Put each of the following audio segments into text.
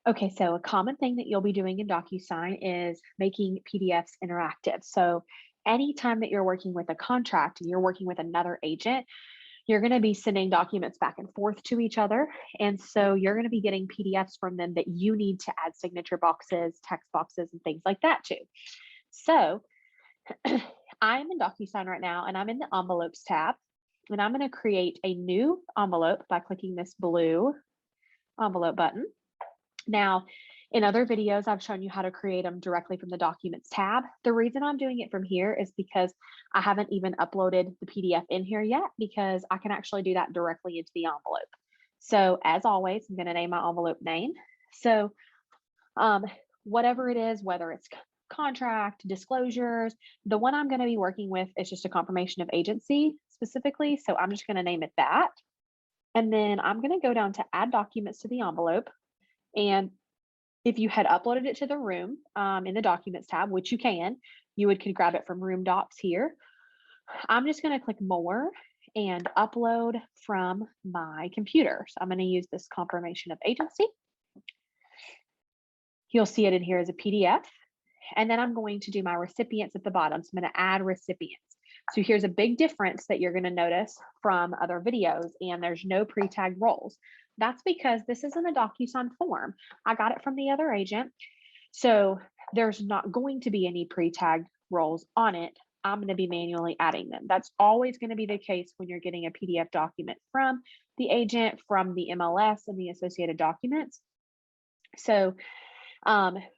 Okay, so a common thing that you'll be doing in Docusign is making PDFs interactive. So anytime that you're working with a contract and you're working with another agent, you're going to be sending documents back and forth to each other. And so you're going to be getting PDFs from them that you need to add signature boxes, text boxes, and things like that to. So I'm in Docusign right now and I'm in the envelopes tab. And I'm going to create a new envelope by clicking this blue envelope button. Now, in other videos, I've shown you how to create them directly from the Documents tab. The reason I'm doing it from here is because I haven't even uploaded the PDF in here yet, because I can actually do that directly into the envelope. So as always, I'm going to name my envelope name. So whatever it is, whether it's contract, disclosures, the one I'm going to be working with is just a confirmation of agency specifically. So I'm just going to name it that. And then I'm going to go down to add documents to the envelope. And if you had uploaded it to the room in the Documents tab, which you can, you could grab it from Room Docs here. I'm just going to click More and Upload from my computer. So I'm going to use this confirmation of agency. You'll see it in here as a PDF. And then I'm going to do my recipients at the bottom. So I'm going to add recipients. So here's a big difference that you're going to notice from other videos, and there's no pre-tagged roles. That's because this isn't a Docusign form. I got it from the other agent. So there's not going to be any pre-tagged roles on it. I'm going to be manually adding them. That's always going to be the case when you're getting a PDF document from the agent, from the MLS and the associated documents. So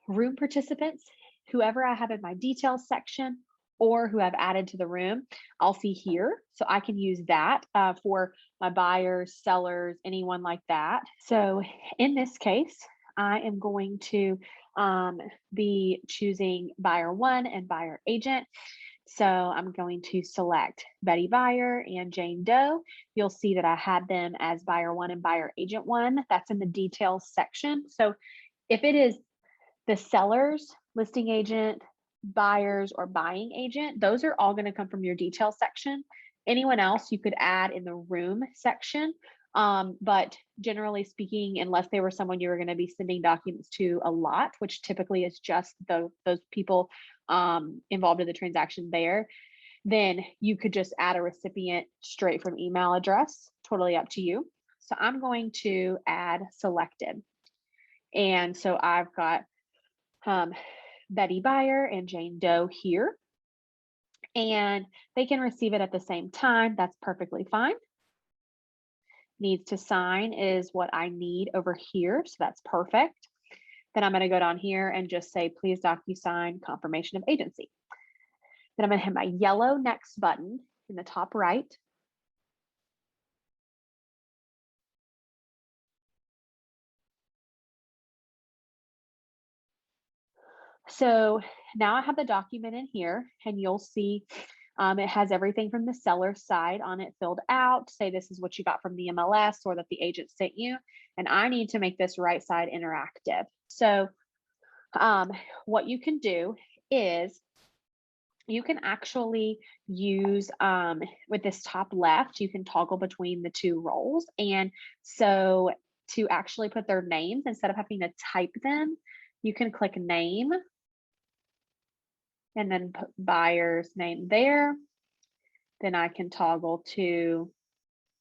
room participants, whoever I have in my details section or who I've added to the room, I'll see here. So I can use that for my buyers, sellers, anyone like that. So in this case, I am going to be choosing buyer one and buyer agent. So I'm going to select Betty Buyer and Jane Doe. You'll see that I had them as buyer one and buyer agent one. That's in the details section. So if it is the seller's listing agent, buyers, or buying agent, those are all going to come from your details section. Anyone else you could add in the room section. But generally speaking, unless they were someone you were going to be sending documents to a lot, which typically is just those people involved in the transaction there, then you could just add a recipient straight from email address, totally up to you. So I'm going to add selected. And so I've got Betty Buyer and Jane Doe here, and they can receive it at the same time. That's perfectly fine. Needs to sign is what I need over here, so that's perfect. Then I'm going to go down here and just say, please Docusign confirmation of agency. Then I'm going to hit my yellow next button in the top right. So now I have the document in here, and you'll see it has everything from the seller side on it filled out. Say this is what you got from the MLS or that the agent sent you. And I need to make this right side interactive. So what you can do is you can actually use with this top left, you can toggle between the two roles. And so to actually put their names, instead of having to type them, you can click name and then put buyer's name there. Then I can toggle to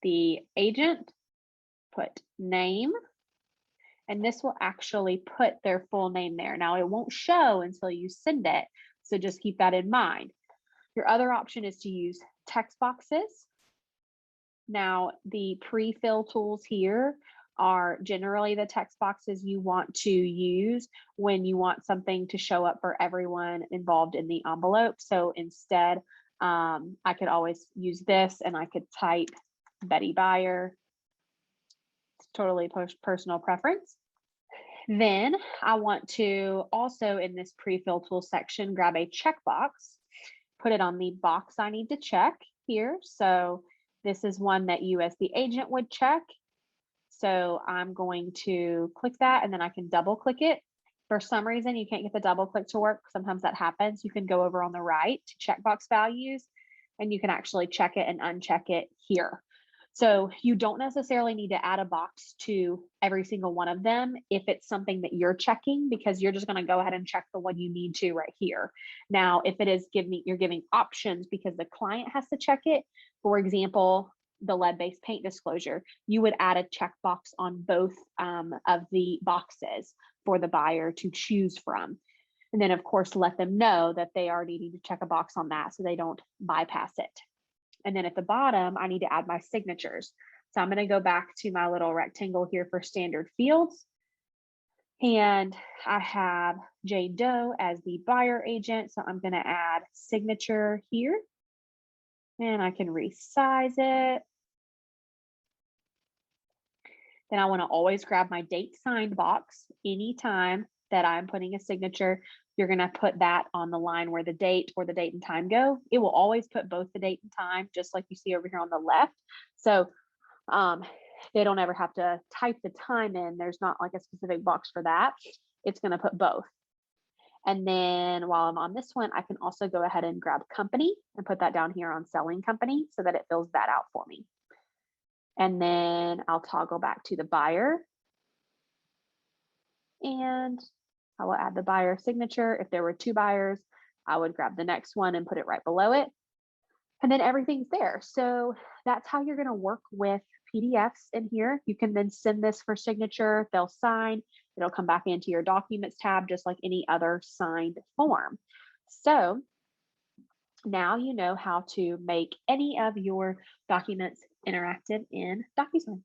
the agent, put name, and this will actually put their full name there. Now it won't show until you send it, so just keep that in mind. Your other option is to use text boxes. Now the pre-fill tools here are generally the text boxes you want to use when you want something to show up for everyone involved in the envelope. So instead, I could always use this, and I could type Betty Buyer. It's totally personal preference. Then I want to also, in this pre-fill tool section, grab a checkbox, put it on the box I need to check here. So this is one that you as the agent would check. So I'm going to click that, and then I can double click it. For some reason, you can't get the double click to work. Sometimes that happens. You can go over on the right to checkbox values, and you can actually check it and uncheck it here. So you don't necessarily need to add a box to every single one of them if it's something that you're checking, because you're just going to go ahead and check the one you need to right here. Now, if it is you're giving options because the client has to check it, for example, the lead-based paint disclosure, you would add a checkbox on both of the boxes for the buyer to choose from. And then, of course, let them know that they are needing to check a box on that so they don't bypass it. And then at the bottom, I need to add my signatures. So I'm going to go back to my little rectangle here for standard fields. And I have Jane Doe as the buyer agent. So I'm going to add signature here. And I can resize it. Then I want to always grab my date signed box. Anytime that I'm putting a signature, you're going to put that on the line where the date or the date and time go. It will always put both the date and time, just like you see over here on the left. So they don't ever have to type the time in. There's not like a specific box for that. It's going to put both. And then while I'm on this one, I can also go ahead and grab company and put that down here on selling company so that it fills that out for me. And then I'll toggle back to the buyer. And I will add the buyer signature. If there were 2 buyers, I would grab the next one and put it right below it. And then everything's there. So that's how you're going to work with PDFs in here. You can then send this for signature. They'll sign. It'll come back into your documents tab, just like any other signed form. So now you know how to make any of your documents interactive in Docusign.